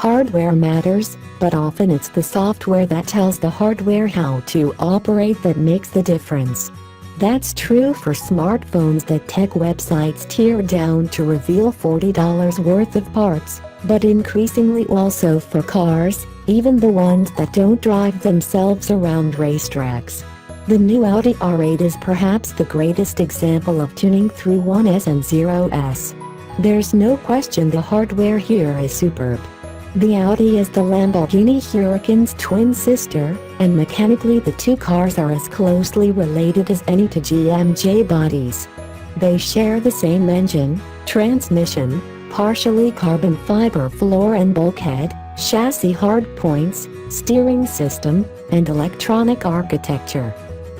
Hardware matters, but often it's the software that tells the hardware how to operate that makes the difference. That's true for smartphones that tech websites tear down to reveal $40 worth of parts, but increasingly also for cars, even the ones that don't drive themselves around racetracks. The new Audi R8 is perhaps the greatest example of tuning through 1S and 0S. There's no question the hardware here is superb. The Audi is the Lamborghini Huracan's twin sister, and mechanically the two cars are as closely related as any two GMJ bodies. They share the same engine, transmission, partially carbon fiber floor and bulkhead, chassis hardpoints, steering system, and electronic architecture.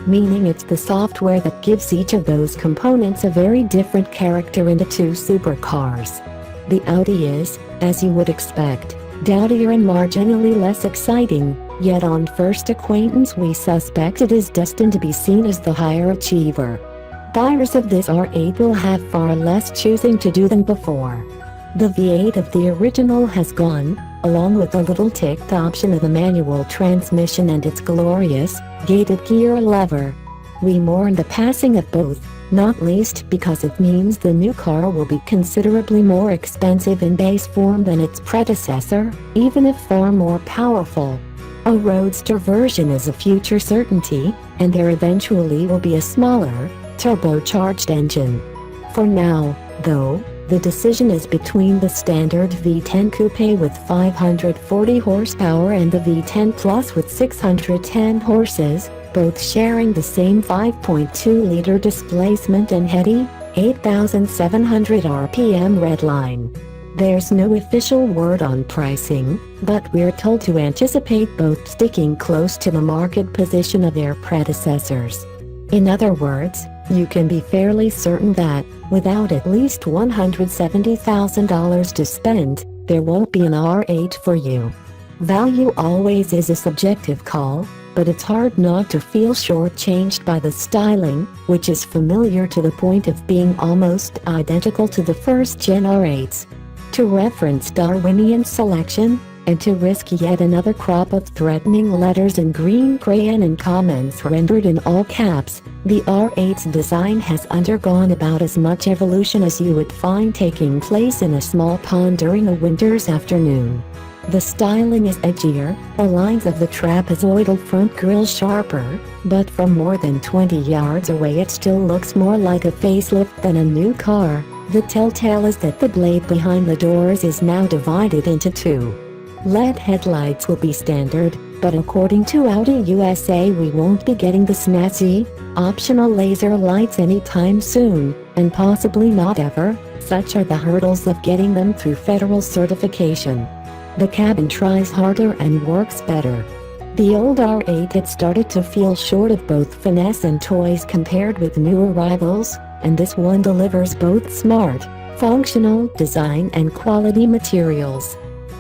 Meaning it's the software that gives each of those components a very different character in the two supercars. The Audi is, as you would expect, dowdier and marginally less exciting, yet on first acquaintance we suspect it is destined to be seen as the higher achiever. Buyers of this R8 will have far less choosing to do than before. The V8 of the original has gone, along with the little ticked option of a manual transmission and its glorious, gated gear lever. We mourn the passing of both, not least because it means the new car will be considerably more expensive in base form than its predecessor, even if far more powerful. A roadster version is a future certainty, and there eventually will be a smaller, turbocharged engine. For now, though, the decision is between the standard V10 coupe with 540 horsepower and the V10 Plus with 610 horses, both sharing the same 5.2-liter displacement and heady, 8,700 RPM redline. There's no official word on pricing, but we're told to anticipate both sticking close to the market position of their predecessors. In other words, you can be fairly certain that, without at least $170,000 to spend, there won't be an R8 for you. Value always is a subjective call, but it's hard not to feel shortchanged by the styling, which is familiar to the point of being almost identical to the first-gen R8s. To reference Darwinian selection, and to risk yet another crop of threatening letters in green crayon and comments rendered in all caps, the R8's design has undergone about as much evolution as you would find taking place in a small pond during a winter's afternoon. The styling is edgier, the lines of the trapezoidal front grille sharper, but from more than 20 yards away it still looks more like a facelift than a new car. The telltale is that the blade behind the doors is now divided into two. LED headlights will be standard, but according to Audi USA we won't be getting the snazzy, optional laser lights anytime soon, and possibly not ever. Such are the hurdles of getting them through federal certification. The cabin tries harder and works better. The old R8 had started to feel short of both finesse and toys compared with new arrivals, and this one delivers both smart, functional design and quality materials.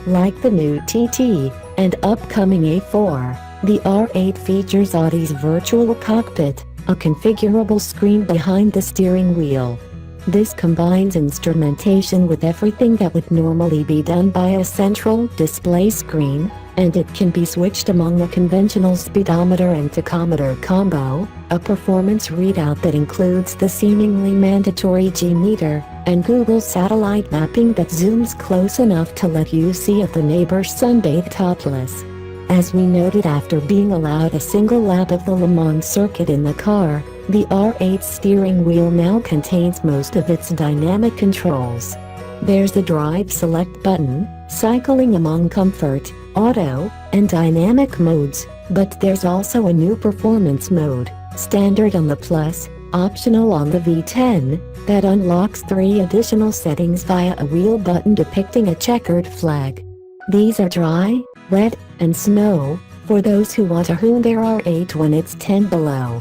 Like the new TT and upcoming A4, the R8 features Audi's virtual cockpit, a configurable screen behind the steering wheel. This combines instrumentation with everything that would normally be done by a central display screen, and it can be switched among a conventional speedometer and tachometer combo, a performance readout that includes the seemingly mandatory G-meter, and Google satellite mapping that zooms close enough to let you see if the neighbors sunbathe topless. As we noted after being allowed a single lap of the Le Mans circuit in the car, the R8's steering wheel now contains most of its dynamic controls. There's the Drive Select button, cycling among comfort, auto, and dynamic modes, but there's also a new performance mode, standard on the Plus, optional on the V10, that unlocks 3 additional settings via a wheel button depicting a checkered flag. These are dry, wet, and snow, for those who want to hoon their R8 when it's 10 below.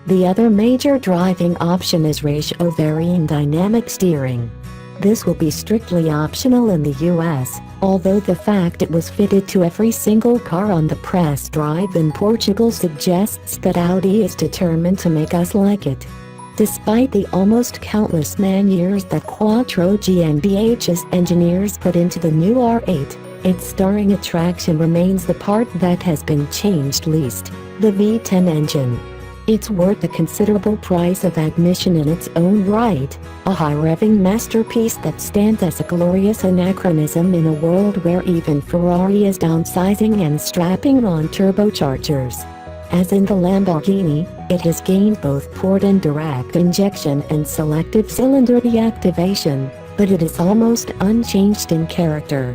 The other major driving option is ratio varying dynamic steering. This will be strictly optional in the US, although the fact it was fitted to every single car on the press drive in Portugal suggests that Audi is determined to make us like it. Despite the almost countless man-years that Quattro GmbH's engineers put into the new R8, Its starring attraction remains the part that has been changed least, the V10 engine. It's worth a considerable price of admission in its own right, a high-revving masterpiece that stands as a glorious anachronism in a world where even Ferrari is downsizing and strapping on turbochargers. As in the Lamborghini, it has gained both port and direct injection and selective cylinder deactivation, but it is almost unchanged in character.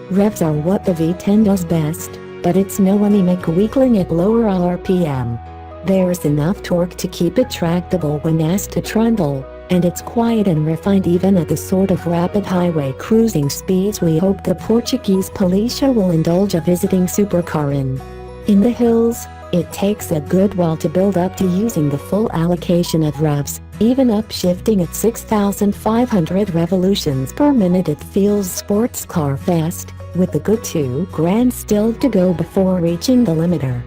Revs are what the V10 does best, but it's no anemic weakling at lower RPM. There's enough torque to keep it tractable when asked to trundle, and it's quiet and refined even at the sort of rapid highway cruising speeds we hope the Portuguese Policia will indulge a visiting supercar in. In the hills, it takes a good while to build up to using the full allocation of revs. Even upshifting at 6,500 revolutions per minute it feels sports car fast, with a good 2 grand still to go before reaching the limiter.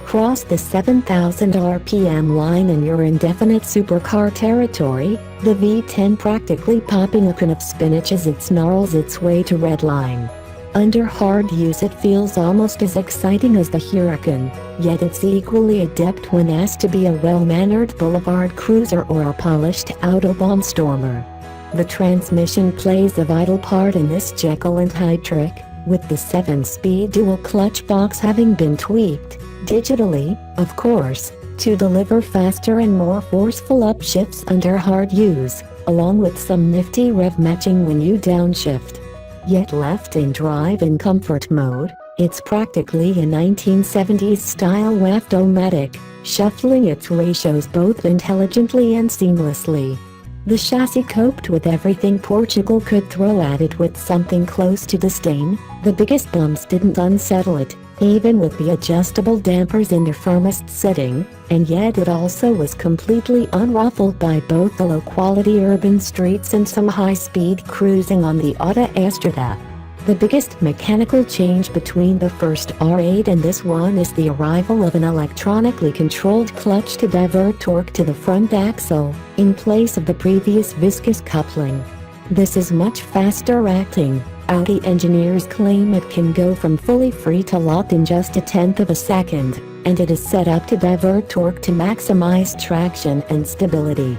Cross the 7,000 RPM line and you're in definite supercar territory, the V10 practically popping a can of spinach as it snarls its way to redline. Under hard use it feels almost as exciting as the Huracan, yet it's equally adept when asked to be a well-mannered boulevard cruiser or a polished Autobahn stormer. The transmission plays a vital part in this Jekyll and Hyde trick, with the 7-speed dual clutch box having been tweaked, digitally, of course, to deliver faster and more forceful upshifts under hard use, along with some nifty rev matching when you downshift. Yet left in drive and comfort mode, it's practically a 1970s style Waftomatic, shuffling its ratios both intelligently and seamlessly. The chassis coped with everything Portugal could throw at it with something close to disdain. The biggest bumps didn't unsettle it, even with the adjustable dampers in their firmest setting, and yet it also was completely unruffled by both the low-quality urban streets and some high-speed cruising on the Audi R8. The biggest mechanical change between the first R8 and this one is the arrival of an electronically controlled clutch to divert torque to the front axle, in place of the previous viscous coupling. This is much faster acting. Audi engineers claim it can go from fully free to locked in just a tenth of a second, and it is set up to divert torque to maximize traction and stability.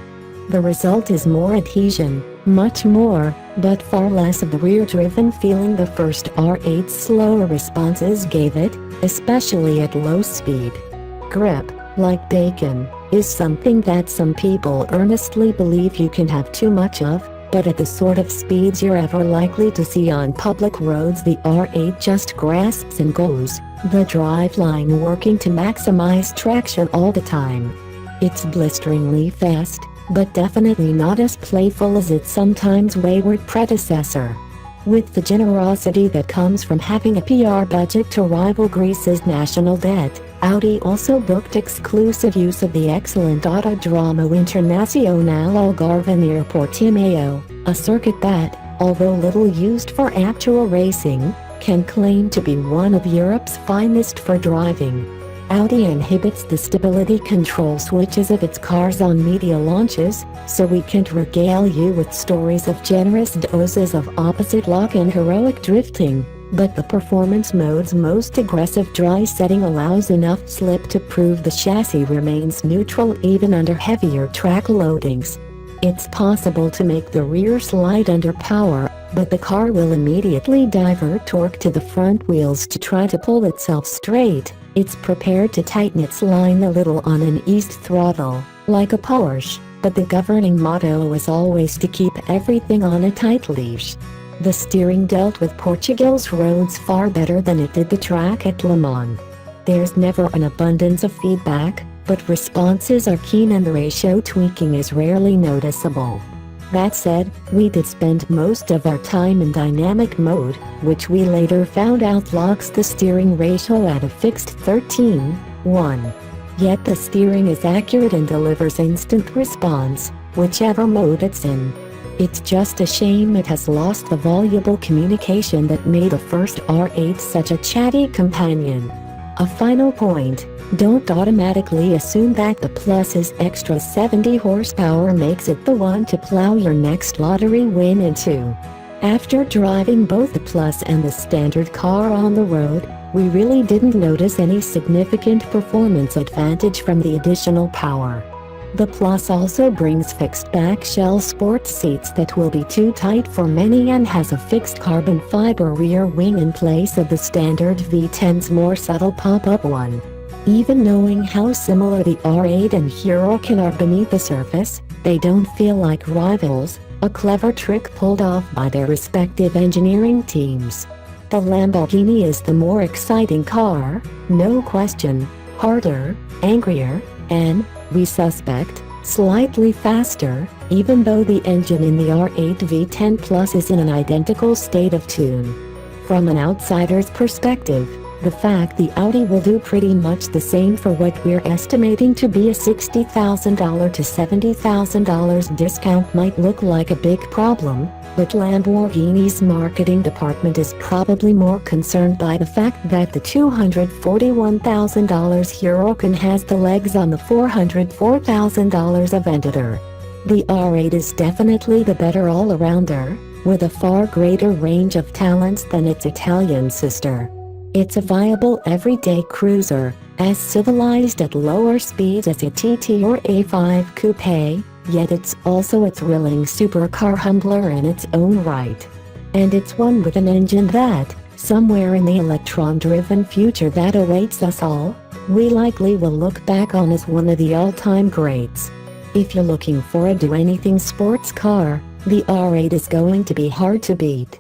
The result is more adhesion, much more, but far less of the rear-driven feeling the first R8's slower responses gave it, especially at low speed. Grip, like bacon, is something that some people earnestly believe you can have too much of, but at the sort of speeds you're ever likely to see on public roads the R8 just grasps and goes, the driveline working to maximize traction all the time. It's blisteringly fast, but definitely not as playful as its sometimes wayward predecessor. With the generosity that comes from having a PR budget to rival Greece's national debt, Audi also booked exclusive use of the excellent Autodromo Internazionale Algarve near Portimao, a circuit that, although little used for actual racing, can claim to be one of Europe's finest for driving. Audi inhibits the stability control switches of its cars on media launches, so we can't regale you with stories of generous doses of opposite lock and heroic drifting, but the performance mode's most aggressive dry setting allows enough slip to prove the chassis remains neutral even under heavier track loadings. It's possible to make the rear slide under power, but the car will immediately divert torque to the front wheels to try to pull itself straight. It's prepared to tighten its line a little on an eased throttle, like a Porsche, but the governing motto is always to keep everything on a tight leash. The steering dealt with Portugal's roads far better than it did the track at Le Mans. There's never an abundance of feedback, but responses are keen and the ratio tweaking is rarely noticeable. That said, we did spend most of our time in dynamic mode, which we later found out locks the steering ratio at a fixed 13:1. Yet the steering is accurate and delivers instant response, whichever mode it's in. It's just a shame it has lost the voluble communication that made the first R8 such a chatty companion. A final point, don't automatically assume that the Plus's extra 70 horsepower makes it the one to plow your next lottery win into. After driving both the Plus and the standard car on the road, we really didn't notice any significant performance advantage from the additional power. The Plus also brings fixed back shell sports seats that will be too tight for many and has a fixed carbon fiber rear wing in place of the standard V10's more subtle pop-up one. Even knowing how similar the R8 and Huracan are beneath the surface, they don't feel like rivals, a clever trick pulled off by their respective engineering teams. The Lamborghini is the more exciting car, no question, harder, angrier, and, we suspect, slightly faster, even though the engine in the R8 V10 Plus is in an identical state of tune. From an outsider's perspective, the fact the Audi will do pretty much the same for what we're estimating to be a $60,000 to $70,000 discount might look like a big problem, but Lamborghini's marketing department is probably more concerned by the fact that the $241,000 Huracan has the legs on the $404,000 Aventador. The R8 is definitely the better all-arounder, with a far greater range of talents than its Italian sister. It's a viable everyday cruiser, as civilized at lower speeds as a TT or A5 coupe, yet it's also a thrilling supercar humbler in its own right. And it's one with an engine that, somewhere in the electron-driven future that awaits us all, we likely will look back on as one of the all-time greats. If you're looking for a do-anything sports car, the R8 is going to be hard to beat.